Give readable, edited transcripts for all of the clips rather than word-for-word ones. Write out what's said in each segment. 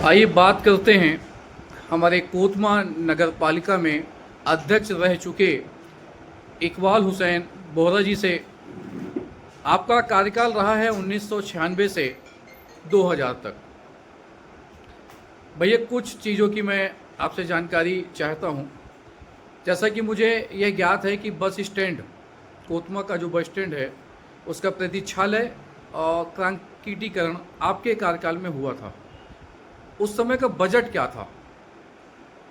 आइए बात करते हैं हमारे कोतमा नगर पालिका में अध्यक्ष रह चुके इकबाल हुसैन बोहरा जी से। आपका कार्यकाल रहा है 1996 से 2000 तक। भैया कुछ चीज़ों की मैं आपसे जानकारी चाहता हूँ। जैसा कि मुझे यह ज्ञात है कि बस स्टैंड कोतमा का जो बस स्टैंड है उसका प्रतीक्षालय और कंक्रीटीकरण आपके कार्यकाल में हुआ था। उस समय का बजट क्या था?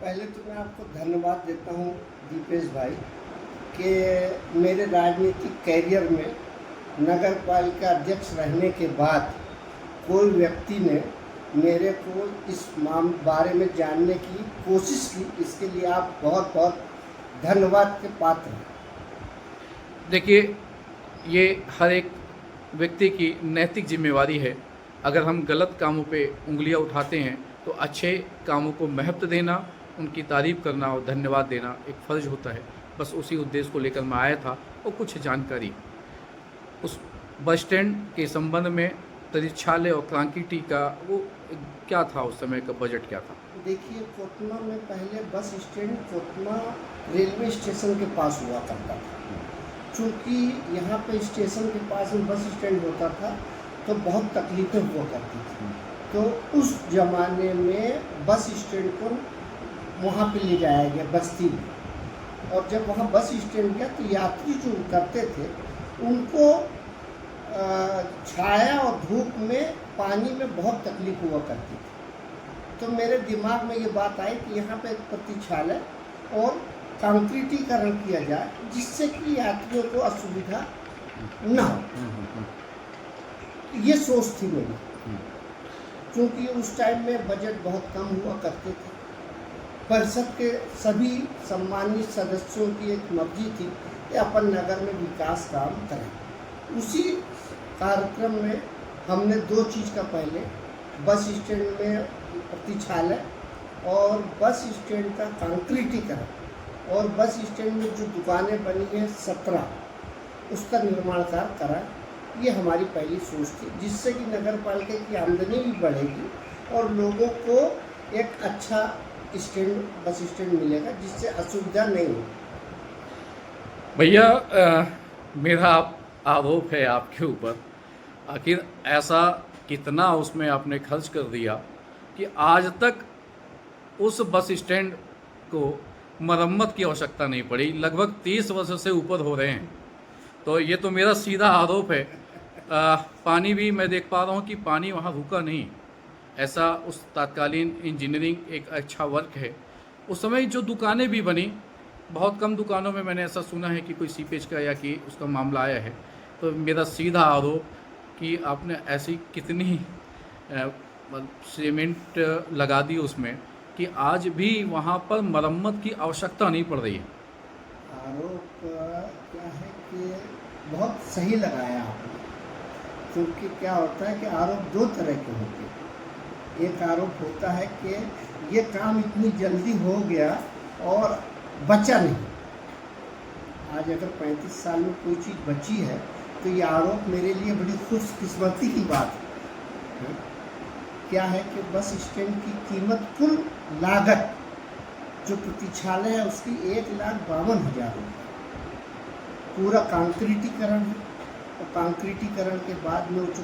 पहले तो मैं आपको धन्यवाद देता हूँ दीपेश भाई कि मेरे राजनीतिक कैरियर में नगर पालिका अध्यक्ष रहने के बाद कोई व्यक्ति ने मेरे को इस बारे में जानने की कोशिश की। इसके लिए आप बहुत बहुत धन्यवाद के पात्र हैं। देखिए, ये हर एक व्यक्ति की नैतिक जिम्मेवारी है। अगर हम गलत कामों पे उंगलियां उठाते हैं तो अच्छे कामों को महत्व देना, उनकी तारीफ़ करना और धन्यवाद देना एक फ़र्ज होता है। बस उसी उद्देश्य को लेकर मैं आया था और कुछ जानकारी उस बस स्टैंड के संबंध में, प्रतीक्षालय और क्रांति का वो क्या था, उस समय का बजट क्या था? देखिए, कोतमा में पहले bus stand Kotma railway station के पास हुआ करता था। चूँकि यहाँ पे स्टेशन के पास में बस स्टैंड होता था तो बहुत तकलीफ़ें हुआ करती थी। तो उस ज़माने में बस स्टैंड को वहाँ पे ले जाया गया बस्ती में, और जब वहाँ बस स्टैंड गया तो यात्री जो उतरते थे उनको छाया और धूप में, पानी में बहुत तकलीफ हुआ करती थी। तो मेरे दिमाग में ये बात आई कि यहाँ पे एक प्रतीक्षालय और कंक्रीटीकरण किया जाए जिससे कि यात्रियों को असुविधा न हो। ये सोच थी मेरी, क्योंकि उस टाइम में बजट बहुत कम हुआ करते थे। परिषद के सभी सम्मानित सदस्यों की एक मर्जी थी कि अपन नगर में विकास काम करें। उसी कार्यक्रम में हमने दो चीज़ का, पहले बस स्टैंड में प्रतीक्षालय और बस स्टैंड का कंक्रीटीकरण और बस स्टैंड में जो दुकानें बनी हैं 17, उसका निर्माण कार्य करा। ये हमारी पहली सोच थी, जिससे कि नगर पालिका की आमदनी भी बढ़ेगी और लोगों को एक अच्छा स्टैंड, बस स्टैंड मिलेगा जिससे असुविधा नहीं हो। भैया, मेरा आरोप है आपके ऊपर, आखिर ऐसा कितना उसमें आपने खर्च कर दिया कि आज तक उस बस स्टैंड को मरम्मत की आवश्यकता नहीं पड़ी। लगभग 30 वर्ष से ऊपर हो रहे हैं। तो ये तो मेरा सीधा आरोप है। पानी भी मैं देख पा रहा हूँ कि पानी वहाँ रुका नहीं। ऐसा उस तत्कालीन इंजीनियरिंग एक अच्छा वर्क है। उस समय जो दुकानें भी बनी, बहुत कम दुकानों में मैंने ऐसा सुना है कि कोई सीपेज का या कि उसका मामला आया है। तो मेरा सीधा आरोप कि आपने ऐसी कितनी सीमेंट लगा दी उसमें कि आज भी वहाँ पर मरम्मत की आवश्यकता नहीं पड़ रही है। आरोप क्या है कि बहुत सही लगाया आपने, क्योंकि क्या होता है कि आरोप दो तरह के होते हैं। एक आरोप होता है कि ये काम इतनी जल्दी हो गया और बचा नहीं। आज अगर 35 साल में कोई चीज़ बची है तो ये आरोप मेरे लिए बड़ी खुशकिस्मती की बात है। क्या है कि बस स्टैंड की कीमत, कुल लागत जो प्रतीक्षालय है उसकी 1,52,000 रुपये, पूरा कंक्रीटीकरण है और कंक्रीटीकरण के बाद में जो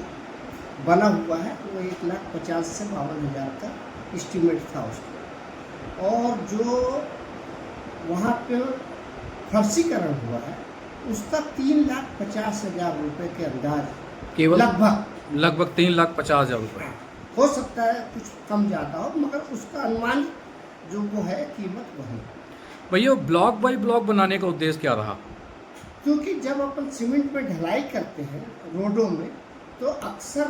बना हुआ है वो 1,50,000 से 52,000 का एस्टीमेट था उसका। और जो वहाँ पे फर्शीकरण हुआ है उसका 3,50,000 रुपये के अंदाज, केवल लगभग 3,50,000 रुपये। हो सकता है कुछ कम ज़्यादा हो, मगर उसका अनुमान जो वो है कीमत वही। भैया, ब्लॉक बाय ब्लॉक बनाने का उद्देश्य क्या रहा? क्योंकि जब अपन सीमेंट पे ढलाई करते हैं रोडों में तो अक्सर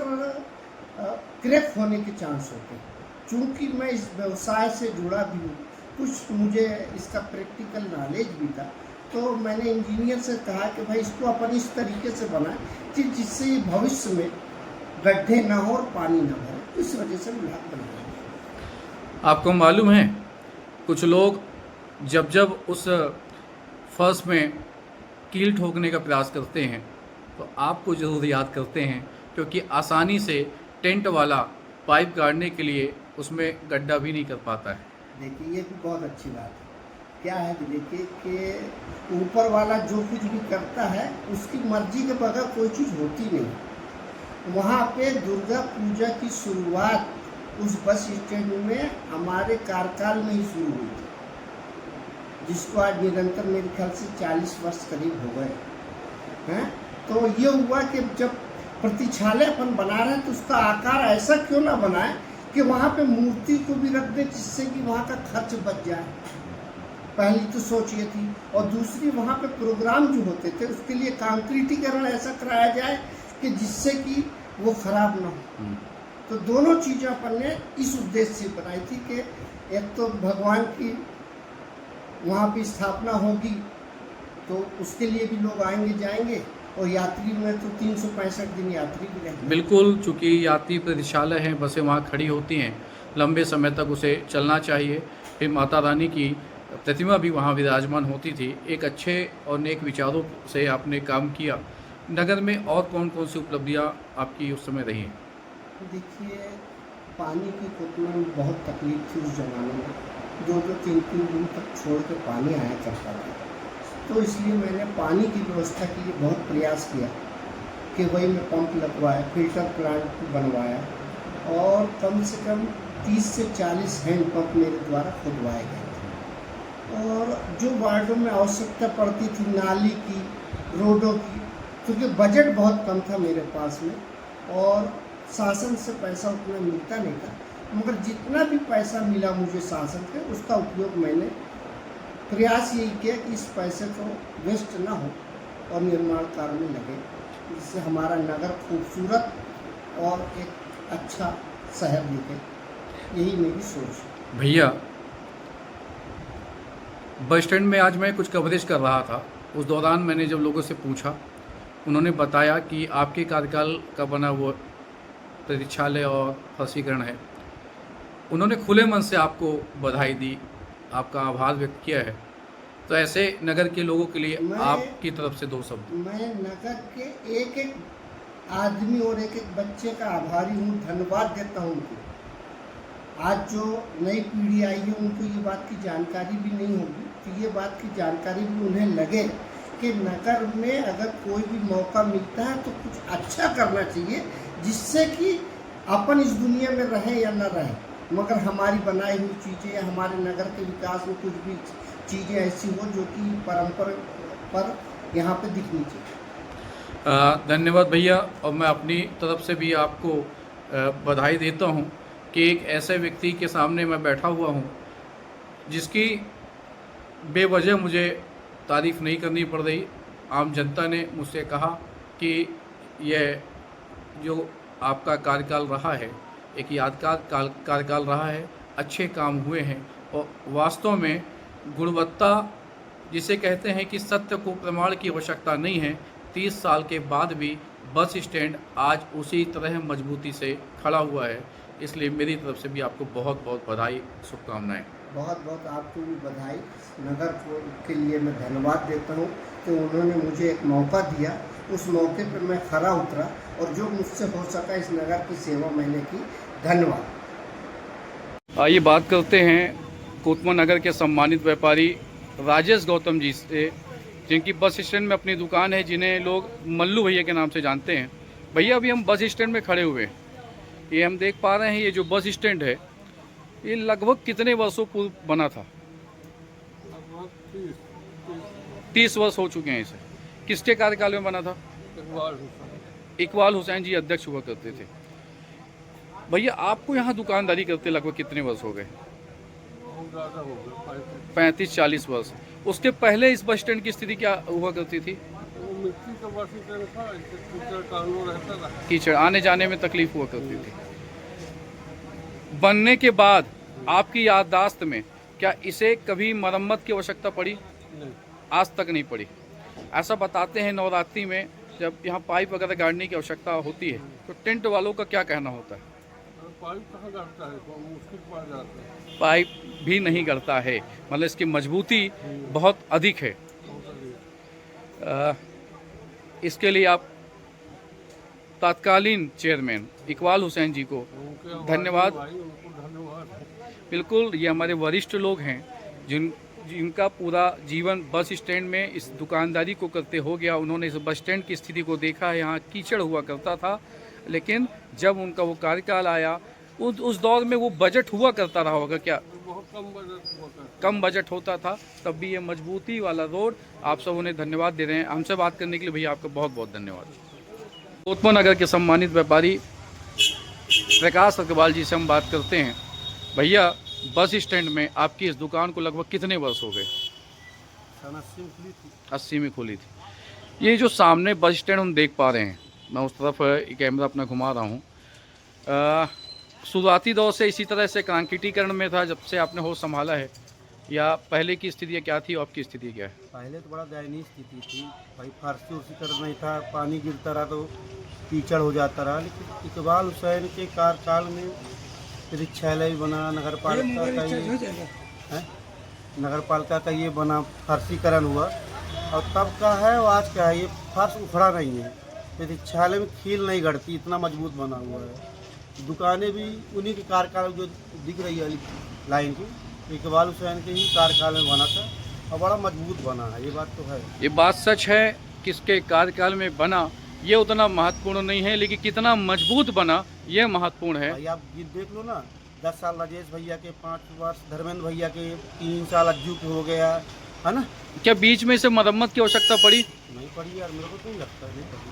क्रैक होने के चांस होते हैं। चूँकि मैं इस व्यवसाय से जुड़ा भी हूँ, कुछ मुझे इसका प्रैक्टिकल नॉलेज भी था, तो मैंने इंजीनियर से कहा कि भाई इसको अपन इस तरीके से बनाएं कि जिससे भविष्य में गड्ढे ना हो और पानी ना भरे। इस वजह से ब्लॉक बनाया। आपको मालूम है, कुछ लोग जब जब उस फर्श में कील ठोकने का प्रयास करते हैं तो आपको ज़रूर याद करते हैं, क्योंकि आसानी से टेंट वाला पाइप गाड़ने के लिए उसमें गड्ढा भी नहीं कर पाता है। देखिए ये भी बहुत अच्छी बात है। क्या है कि देखिए कि ऊपर वाला जो कुछ भी करता है उसकी मर्जी के बगैर कोई चीज़ होती नहीं। वहाँ पे दुर्गा पूजा की शुरुआत उस बस स्टैंड में हमारे कार्यकाल में ही शुरू हुई थी, जिसको आज निरंतर मेरे ख्याल से 40 वर्ष करीब हो गए हैं। तो ये हुआ कि जब प्रतीक्षालय अपन बना रहे हैं तो उसका आकार ऐसा क्यों ना बनाए कि वहाँ पे मूर्ति को भी रख दे, जिससे कि वहाँ का खर्च बच जाए। पहली तो सोच ये थी, और दूसरी वहाँ पे प्रोग्राम जो होते थे उसके लिए कंक्रीटीकरण ऐसा कराया जाए कि जिससे कि वो खराब ना हो। तो दोनों चीज़ें अपन ने इस उद्देश्य से बनाई थी कि एक तो भगवान की वहाँ पे स्थापना होगी तो उसके लिए भी लोग आएंगे जाएंगे, और यात्री में तो 365 दिन यात्री भी रहेंगे। बिल्कुल, चूँकि यात्री प्रतीक्षालय हैं, बसें वहाँ खड़ी होती हैं, लंबे समय तक उसे चलना चाहिए। फिर माता रानी की प्रतिमा भी वहाँ विराजमान होती थी। एक अच्छे और नेक विचारों से आपने काम किया। नगर में और कौन कौन सी उपलब्धियाँ आपकी उस समय रही हैं? देखिए, पानी की कोतवाल में बहुत तकलीफ थी उस ज़माने में। 2-2 3-3 दिन तक छोड़ के पानी आया करता था। तो इसलिए मैंने पानी की व्यवस्था के लिए बहुत प्रयास किया कि वही में पंप लगवाया, फिल्टर प्लांट बनवाया, और कम से कम 30 से 40 हैंड पंप मेरे द्वारा खुदवाए गए थे। और जो वार्डों में आवश्यकता पड़ती थी नाली की, रोडों की, क्योंकि बजट बहुत कम था मेरे पास में और शासन से पैसा उतना मिलता नहीं था, मगर जितना भी पैसा मिला मुझे शासन से, उसका उपयोग मैंने प्रयास यही किया कि इस पैसे को वेस्ट ना हो और निर्माण कार्य में लगे, जिससे हमारा नगर खूबसूरत और एक अच्छा शहर दिखे। यही मेरी सोच है। भैया, बस स्टैंड में आज मैं कुछ कवरेज कर रहा था। उस दौरान मैंने जब लोगों से पूछा, उन्होंने बताया कि आपके कार्यकाल का बना वो प्रतीक्षालय और फर्शीकरण है। उन्होंने खुले मन से आपको बधाई दी, आपका आभार व्यक्त किया है। तो ऐसे नगर के लोगों के लिए आपकी तरफ से 2 शब्द। मैं नगर के एक एक आदमी और एक एक बच्चे का आभारी हूँ, धन्यवाद देता हूँ उनको। आज जो नई पीढ़ी आई है उनको ये बात की जानकारी भी नहीं होगी, तो ये बात की जानकारी भी उन्हें लगे कि नगर में अगर कोई भी मौका मिलता है तो कुछ अच्छा करना चाहिए, जिससे कि अपन इस दुनिया में रहें या न रहें, मगर हमारी बनाई हुई चीज़ें या हमारे नगर के विकास में कुछ भी चीज़ें ऐसी हो जो कि परंपरा पर यहाँ पे दिखनी चाहिए। धन्यवाद भैया, और मैं अपनी तरफ से भी आपको बधाई देता हूँ कि एक ऐसे व्यक्ति के सामने मैं बैठा हुआ हूँ जिसकी बेवजह मुझे तारीफ़ नहीं करनी पड़ रही। आम जनता ने मुझसे कहा कि यह जो आपका कार्यकाल रहा है एक यादगार कार्यकाल रहा है, अच्छे काम हुए हैं, और वास्तव में गुणवत्ता जिसे कहते हैं कि सत्य को प्रमाण की आवश्यकता नहीं है। 30 साल के बाद भी बस स्टैंड आज उसी तरह मजबूती से खड़ा हुआ है। इसलिए मेरी तरफ से भी आपको बहुत बहुत बधाई, शुभकामनाएं। बहुत बहुत आपको भी बधाई। नगर के लिए मैं धन्यवाद देता हूँ कि उन्होंने मुझे एक मौका दिया, उस मौके पर मैं खरा उतरा और जो मुझसे हो सका इस नगर की सेवा मैंने की। धन्यवाद। आइए बात करते हैं कोतमा नगर के सम्मानित व्यापारी राजेश गौतम जी से, जिनकी बस स्टैंड में अपनी दुकान है, जिन्हें लोग मल्लू भैया के नाम से जानते हैं। भैया, अभी हम बस स्टैंड में खड़े हुए हैं। ये हम देख पा रहे हैं, ये जो बस स्टैंड है ये लगभग कितने वर्षों पूर्व बना था? 30 वर्ष हो चुके हैं इसे। किसके कार्यकाल में बना था? इकबाल हुसैन जी अध्यक्ष हुआ करते थे। भैया, आपको यहाँ दुकानदारी करते लगभग कितने वर्ष हो गए? 35-40 वर्ष। उसके पहले इस बस स्टैंड की स्थिति क्या हुआ करती थी? मिट्टी का बस स्टैंड था, कीचड़ कानून रहता था। कीचड़ आने जाने में तकलीफ हुआ करती थी। बनने के बाद आपकी याददाश्त में क्या इसे कभी मरम्मत की आवश्यकता पड़ी? नहीं। आज तक नहीं पड़ी। ऐसा बताते हैं नवरात्रि में जब यहाँ पाइप वगैरह गाड़ने की आवश्यकता होती है तो टेंट वालों का क्या कहना होता है? पाइप कहाँ गाड़ता है, तो मुश्किल पड़ जाता है। पाइप भी नहीं गड़ता है, मतलब इसकी मजबूती बहुत अधिक है। इसके लिए आप तत्कालीन चेयरमैन इकबाल हुसैन जी को उनके धन्यवाद। भाई उनको धन्यवाद। बिल्कुल, ये हमारे वरिष्ठ लोग हैं जिनका पूरा जीवन बस स्टैंड में इस दुकानदारी को करते हो गया। उन्होंने इस बस स्टैंड की स्थिति को देखा है, यहाँ कीचड़ हुआ करता था, लेकिन जब उनका वो कार्यकाल आया उस दौर में वो बजट हुआ करता रहा होगा क्या, बहुत कम बजट हुआ करता। कम बजट होता था, तब भी ये मजबूती वाला रोड। आप सब उन्हें धन्यवाद दे रहे हैं। हमसे बात करने के लिए भैया आपका बहुत बहुत धन्यवाद। गौतम नगर के सम्मानित व्यापारी प्रकाश अग्रवाल जी से हम बात करते हैं। भैया, बस स्टैंड में आपकी इस दुकान को लगभग कितने वर्ष हो गए? 80 में खुली थी। ये जो सामने बस स्टैंड हम देख पा रहे हैं, मैं उस तरफ कैमरा अपना घुमा रहा हूँ, शुरुआती दौर से इसी तरह से कांक्रीटीकरण में था जब से आपने होश संभाला है, या पहले की स्थिति क्या थी और अब की स्थिति क्या है? पहले तो बड़ा दयनीय स्थिति थी भाई, फर्श उसी तरह नहीं था, पानी गिरता रहा तो कीचड़ हो जाता रहा। लेकिन इकबाल हुसैन के कार्यकाल में परीक्षालय बना, नगर पालिका का ये बना, फर्शीकरण हुआ, और तब का है और आज का है, ये फर्श उखड़ा नहीं है। परीक्षालय में खील नहीं गड़ती, इतना मजबूत बना हुआ है। दुकानें भी उन्हीं के कार्यकाल जो दिख रही है लाइन की, इकबाल हुसैन के ही कार्यकाल में बना था और बड़ा मजबूत बना है, ये बात तो है। ये बात सच है, किसके कार्यकाल में बना ये उतना महत्वपूर्ण नहीं है, लेकिन कितना मजबूत बना ये महत्वपूर्ण है। भाई आप ये देख लो ना, 10 साल राजेश भैया के, 5 वर्ष धर्मेंद्र भैया के, 3 साल अज्जू के हो गया है ना। क्या बीच में से मरम्मत की आवश्यकता पड़ी? नहीं पड़ी यार, मेरे को तो नहीं लगता, नहीं पड़ी।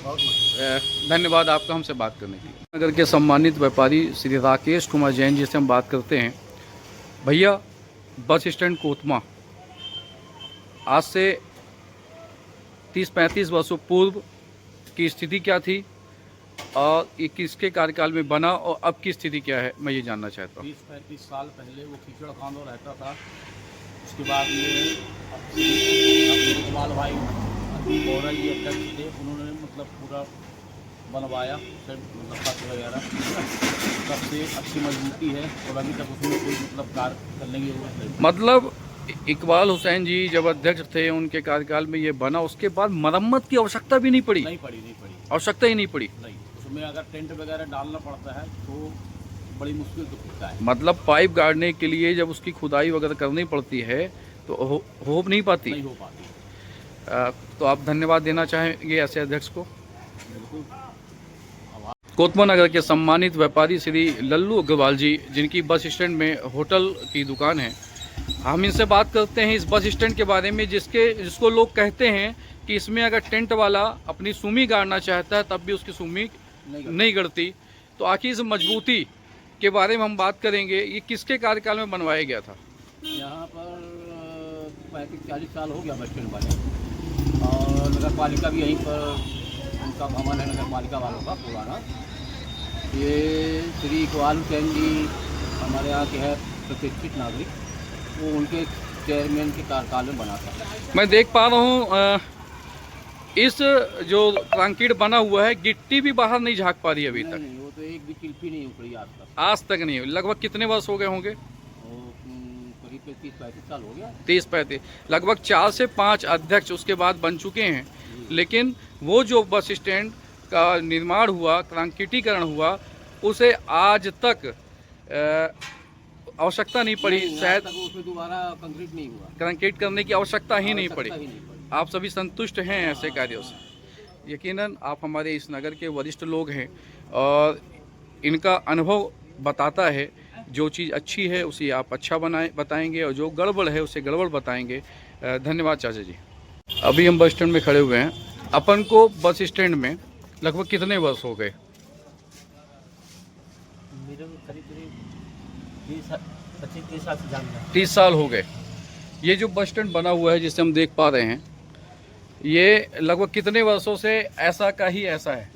बहुत मजबूत। धन्यवाद आपका हमसे बात करने के लिए। नगर के सम्मानित व्यापारी श्री राकेश कुमार जैन जी से हम बात करते हैं। भैया, बस स्टैंड कोतमा आज से 30-35 वर्षों पूर्व की स्थिति क्या थी और ये किसके कार्यकाल में बना और अब की स्थिति क्या है, मैं ये जानना चाहता हूँ। 30-35 साल पहले वो कीचड़ खानों रहता था। उसके बाद में इकबाल भाई गौरव जी अध्यक्ष थे, उन्होंने मतलब पूरा बनवाया, मतलब फर्श वगैरह, सबसे अच्छी मजबूती है और अभी तक उसमें कोई मतलब कार्य करने की जरूरत नहीं। मतलब इकबाल हुसैन जी जब अध्यक्ष थे उनके कार्यकाल में ये बना, उसके बाद मरम्मत की आवश्यकता भी नहीं पड़ी? नहीं पड़ी आवश्यकता ही नहीं पड़ी। नहीं, उसमें अगर टेंट वगैरह डालना पड़ता है तो बड़ी मुश्किल तो होता है। मतलब पाइप गाड़ने के लिए जब उसकी खुदाई वगैरह करनी पड़ती है तो हो नहीं पाती। नहीं हो पाती। तो आप धन्यवाद देना चाहेंगे ऐसे अध्यक्ष को? बिल्कुल। कोतमा नगर के सम्मानित व्यापारी श्री लल्लू अग्रवाल जी, जिनकी बस स्टैंड में होटल की दुकान है, हम इनसे बात करते हैं इस बस स्टैंड के बारे में, जिसको लोग कहते हैं कि इसमें अगर टेंट वाला अपनी सुमी गाड़ना चाहता है तब भी उसकी सुमी नहीं गड़ती। तो आखिर इस मजबूती के बारे में हम बात करेंगे। ये किसके कार्यकाल में बनवाया गया था? यहाँ पर 35-40 साल हो गया बस स्टैंड बने, और नगर पालिका भी यहीं पर उनका भवन है, नगर पालिका वालों का पुराना। ये श्री इकबाल हुसैन जी हमारे यहाँ के है प्रतिष्ठित नागरिक, वो उनके चेयरमैन के कार्यकाल में बना था। मैं देख पा रहा हूँ इस जो कंक्रीट बना हुआ है, गिट्टी भी बाहर नहीं झाँक पा रही अभी तक। नहीं, वो तो एक भी चिल्पी नहीं उखड़ी आज तक नहीं। लगभग कितने वर्ष हो गए होंगे? करीब 30-35 साल हो गया। 30-35, लगभग 4 से 5 अध्यक्ष उसके बाद बन चुके हैं, लेकिन वो जो बस स्टैंड का निर्माण हुआ, कंक्रीटीकरण हुआ, उसे आज तक आवश्यकता नहीं पड़ी। शायद उसमें दोबारा कंक्रीट नहीं हुआ, कंक्रीट करने की आवश्यकता ही नहीं पड़ी। आप सभी संतुष्ट हैं ऐसे कार्यों से? यकीनन आप हमारे इस नगर के वरिष्ठ लोग हैं और इनका अनुभव बताता है, जो चीज़ अच्छी है उसे आप अच्छा बताएंगे और जो गड़बड़ है उसे गड़बड़ बताएंगे। धन्यवाद चाचा जी। अभी हम बस स्टैंड में खड़े हुए हैं। अपन को बस स्टैंड में लगभग कितने वर्ष हो गए? मेरे करीब 25-30 साल से जान रहा। 30 साल हो गए। ये जो बस स्टैंड बना हुआ है जिसे हम देख पा रहे हैं, ये लगभग कितने वर्षों से ऐसा का ही ऐसा है?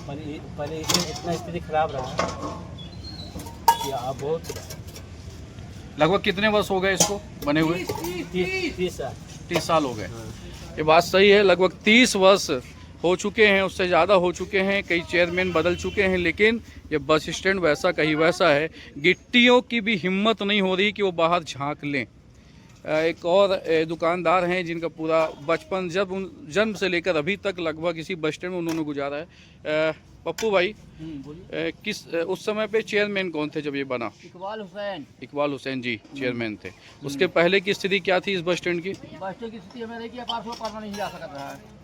पहले इतना स्थिति खराब रहा कि अब बहुत लगभग कितने वर्ष हो गए इसको बने हुए? 30 साल हो गए। ये बात सही है, लगभग 30 वर्ष हो चुके हैं, उससे ज़्यादा हो चुके हैं, कई चेयरमैन बदल चुके हैं, लेकिन ये बस स्टैंड वैसा का ही वैसा है। गिट्टियों की भी हिम्मत नहीं हो रही कि वो बाहर झांक लें। एक और दुकानदार हैं जिनका पूरा बचपन जन्म से लेकर अभी तक लगभग इसी बस स्टैंड में उन्होंने गुजारा है। पप्पू भाई, बोलिए। किस उस समय पे चेयरमैन कौन थे जब ये बना? इकबाल हुसैन। इकबाल हुसैन जी चेयरमैन थे। उसके पहले की स्थिति क्या थी इस बस स्टैंड की? बस स्टैंड की स्थिति हमें देखिए, पार से पार नहीं जा सकता है।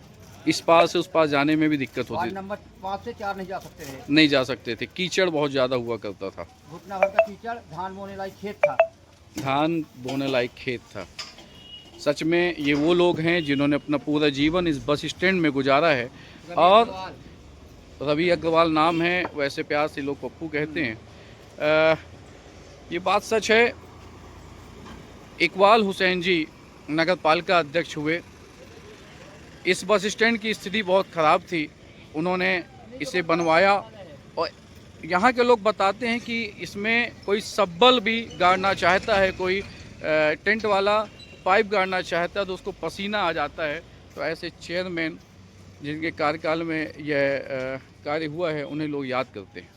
इस पार से उस पार जाने में भी दिक्कत होती वार्ड थी, नंबर 5 से 4 नहीं जा सकते थे। नहीं जा सकते थे, कीचड़ बहुत ज़्यादा हुआ करता था, घुटना भर का कीचड़, धान बोने लायक खेत था। धान बोने लायक खेत था। सच में ये वो लोग हैं जिन्होंने अपना पूरा जीवन इस बस स्टैंड में गुजारा है। और रवि अग्रवाल नाम है, वैसे प्यार से लोग पप्पू कहते हैं। ये बात सच है। इकबाल हुसैन जी नगर पालिका अध्यक्ष हुए। इस बस स्टैंड की स्थिति बहुत ख़राब थी, उन्होंने इसे बनवाया। और यहाँ के लोग बताते हैं कि इसमें कोई सब्बल भी गाड़ना चाहता है, कोई टेंट वाला पाइप गाड़ना चाहता है तो उसको पसीना आ जाता है। तो ऐसे चेयरमैन जिनके कार्यकाल में यह कार्य हुआ है उन्हें लोग याद करते हैं।